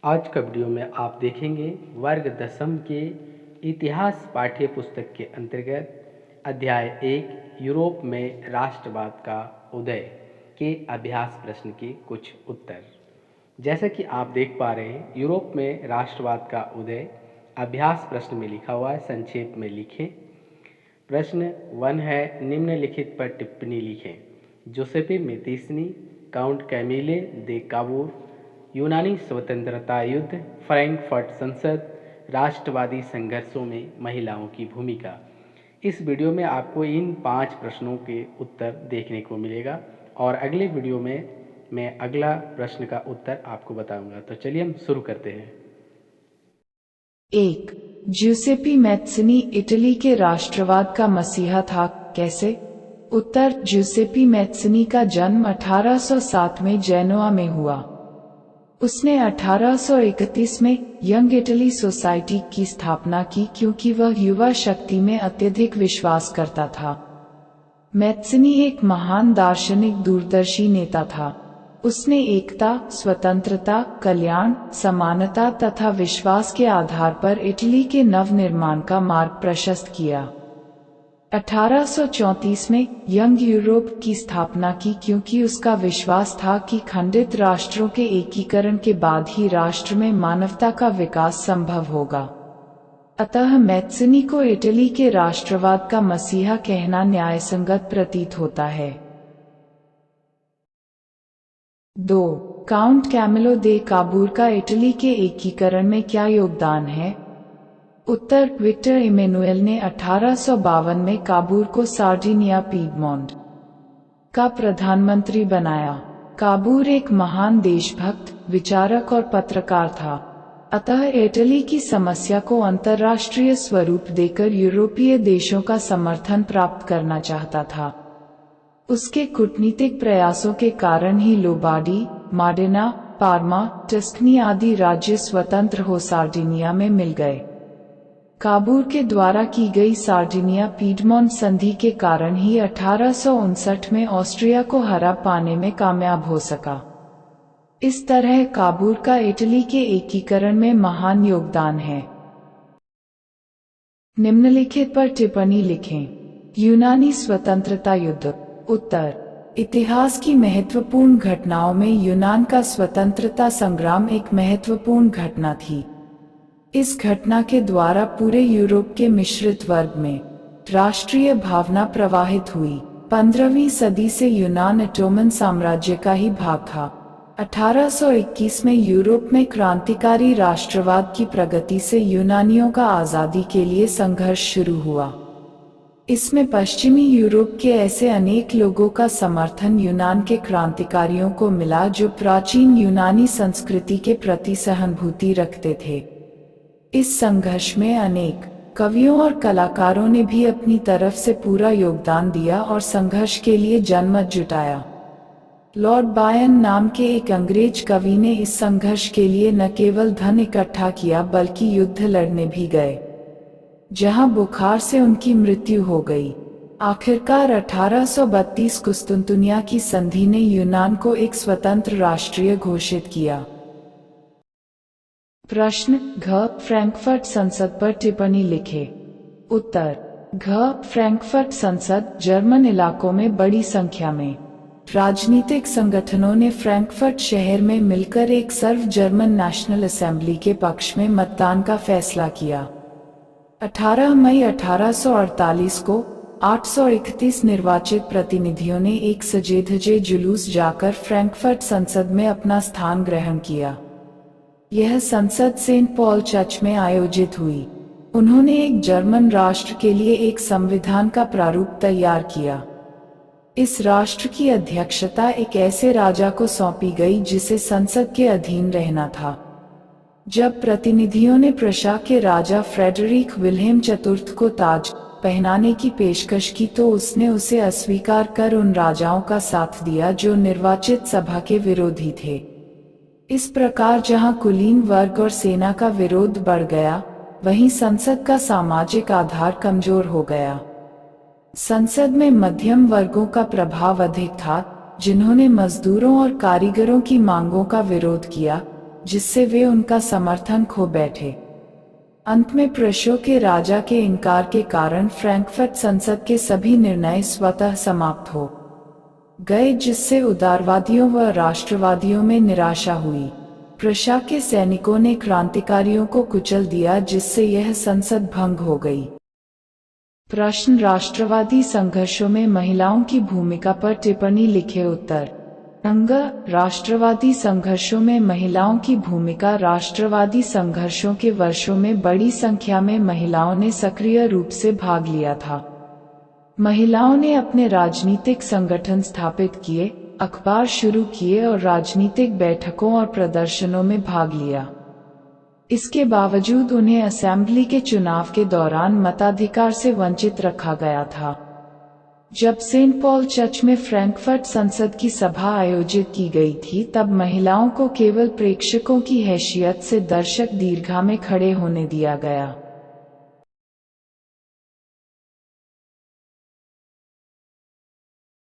आज का वीडियो में आप देखेंगे वर्ग दसम के इतिहास पाठ्य पुस्तक के अंतर्गत अध्याय 1 यूरोप में राष्ट्रवाद का उदय के अभ्यास प्रश्न के कुछ उत्तर। जैसा कि आप देख पा रहे हैं, यूरोप में राष्ट्रवाद का उदय अभ्यास प्रश्न में लिखा हुआ है। संक्षेप में लिखें। प्रश्न 1 है, निम्नलिखित पर टिप्पणी लिखें। जोसेपी मेतिसनी, काउंट कैमिले दे काबूर, यूनानी स्वतंत्रता युद्ध, फ्रैंकफर्ट संसद, राष्ट्रवादी संघर्षों में महिलाओं की भूमिका। इस वीडियो में आपको इन 5 प्रश्नों के उत्तर देखने को मिलेगा और अगले वीडियो में मैं अगला प्रश्न का उत्तर आपको बताऊंगा। तो चलिए हम शुरू करते हैं। 1. ज्यूसेपी मैत्सिनी इटली के राष्ट्रवाद का मसीहा था, कैसे? उत्तर, ज्यूसेपी मैत्सिनी का जन्म 1807 में जेनोआ में हुआ। उसने 1831 में यंग इटली सोसाइटी की स्थापना की क्योंकि वह युवा शक्ति में अत्यधिक विश्वास करता था। मैत्सिनी एक महान दार्शनिक दूरदर्शी नेता था। उसने एकता, स्वतंत्रता, कल्याण, समानता तथा विश्वास के आधार पर इटली के नवनिर्माण का मार्ग प्रशस्त किया। 1834 में यंग यूरोप की स्थापना की क्योंकि उसका विश्वास था कि खंडित राष्ट्रों के एकीकरण के बाद ही राष्ट्र में मानवता का विकास संभव होगा। अतः मैत्सिनी को इटली के राष्ट्रवाद का मसीहा कहना न्यायसंगत प्रतीत होता है। 2. काउंट कैमिलो दे काबूर का इटली के एकीकरण में क्या योगदान है? उत्तर, विक्टर इमैनुएल ने 1852 में काबूर को सार्डिनिया पीडमोंट का प्रधानमंत्री बनाया। काबूर एक महान देशभक्त, विचारक और पत्रकार था। अतः इटली की समस्या को अंतर्राष्ट्रीय स्वरूप देकर यूरोपीय देशों का समर्थन प्राप्त करना चाहता था। उसके कूटनीतिक प्रयासों के कारण ही लोबाडी, माडेना, पार्मा, टस्कनी आदि राज्य स्वतंत्र हो सार्डिनिया में मिल गए। काबूर के द्वारा की गई सार्डिनिया पीडमोंट संधि के कारण ही 1859 में ऑस्ट्रिया को हरा पाने में कामयाब हो सका। इस तरह काबूर का इटली के एकीकरण में महान योगदान है। निम्नलिखित पर टिप्पणी लिखें। यूनानी स्वतंत्रता युद्ध। उत्तर, इतिहास की महत्वपूर्ण घटनाओं में यूनान का स्वतंत्रता संग्राम एक महत्वपूर्ण घटना थी। इस घटना के द्वारा पूरे यूरोप के मिश्रित वर्ग में राष्ट्रीय भावना प्रवाहित हुई। 15वीं सदी से यूनान ओटोमन साम्राज्य का ही भाग था। 1821 में यूरोप में क्रांतिकारी राष्ट्रवाद की प्रगति से यूनानियों का आजादी के लिए संघर्ष शुरू हुआ। इसमें पश्चिमी यूरोप के ऐसे अनेक लोगों का समर्थन यूनान के क्रांतिकारियों को मिला जो प्राचीन यूनानी संस्कृति के प्रति सहानुभूति रखते थे। इस संघर्ष में अनेक कवियों और कलाकारों ने भी अपनी तरफ से पूरा योगदान दिया और संघर्ष के लिए जनमत जुटाया। लॉर्ड बायन नाम के एक अंग्रेज कवि ने इस संघर्ष के लिए न केवल धन इकट्ठा किया बल्कि युद्ध लड़ने भी गए, जहां बुखार से उनकी मृत्यु हो गई। आखिरकार 1832 कुस्तुनतुनिया की संधि ने यूनान को एक स्वतंत्र राष्ट्रीय घोषित किया। प्रश्न घ फ्रैंकफर्ट संसद पर टिप्पणी लिखे। उत्तर, घ फ्रैंकफर्ट संसद जर्मन इलाकों में बड़ी संख्या में राजनीतिक संगठनों ने फ्रैंकफर्ट शहर में मिलकर एक सर्व जर्मन नेशनल असेंबली के पक्ष में मतदान का फैसला किया। 18 मई 1848 को 831 निर्वाचित प्रतिनिधियों ने एक सजे धजे जुलूस जाकर फ्रैंकफर्ट संसद में अपना स्थान ग्रहण किया। यह संसद सेंट पॉल चर्च में आयोजित हुई। उन्होंने एक जर्मन राष्ट्र के लिए एक संविधान का प्रारूप तैयार किया। इस राष्ट्र की अध्यक्षता एक ऐसे राजा को सौंपी गई जिसे संसद के अधीन रहना था। जब प्रतिनिधियों ने प्रशा के राजा फ्रेडरिक विल्हेम चतुर्थ को ताज पहनाने की पेशकश की तो उसने उसे अस्वीकार कर उन राजाओं का साथ दिया जो निर्वाचित सभा के विरोधी थे। इस प्रकार जहां कुलीन वर्ग और सेना का विरोध बढ़ गया, वहीं संसद का सामाजिक आधार कमजोर हो गया। संसद में मध्यम वर्गों का प्रभाव अधिक था, जिन्होंने मजदूरों और कारीगरों की मांगों का विरोध किया, जिससे वे उनका समर्थन खो बैठे। अंत में प्रुशिया के राजा के इनकार के कारण फ्रैंकफर्ट संसद के सभी निर्णय स्वतः समाप्त हो गए, जिससे उदारवादियों व राष्ट्रवादियों में निराशा हुई। प्रुशिया के सैनिकों ने क्रांतिकारियों को कुचल दिया, जिससे यह संसद भंग हो गई। प्रश्न, राष्ट्रवादी संघर्षों में महिलाओं की भूमिका पर टिप्पणी लिखें। उत्तर, राष्ट्रवादी संघर्षों में महिलाओं की भूमिका। राष्ट्रवादी संघर्षों के वर्षों में बड़ी संख्या में महिलाओं ने सक्रिय रूप से भाग लिया था। महिलाओं ने अपने राजनीतिक संगठन स्थापित किए, अखबार शुरू किए और राजनीतिक बैठकों और प्रदर्शनों में भाग लिया। इसके बावजूद उन्हें असेंबली के चुनाव के दौरान मताधिकार से वंचित रखा गया था। जब सेंट पॉल चर्च में फ्रैंकफर्ट संसद की सभा आयोजित की गई थी, तब महिलाओं को केवल प्रेक्षकों की हैसियत से दर्शक दीर्घा में खड़े होने दिया गया।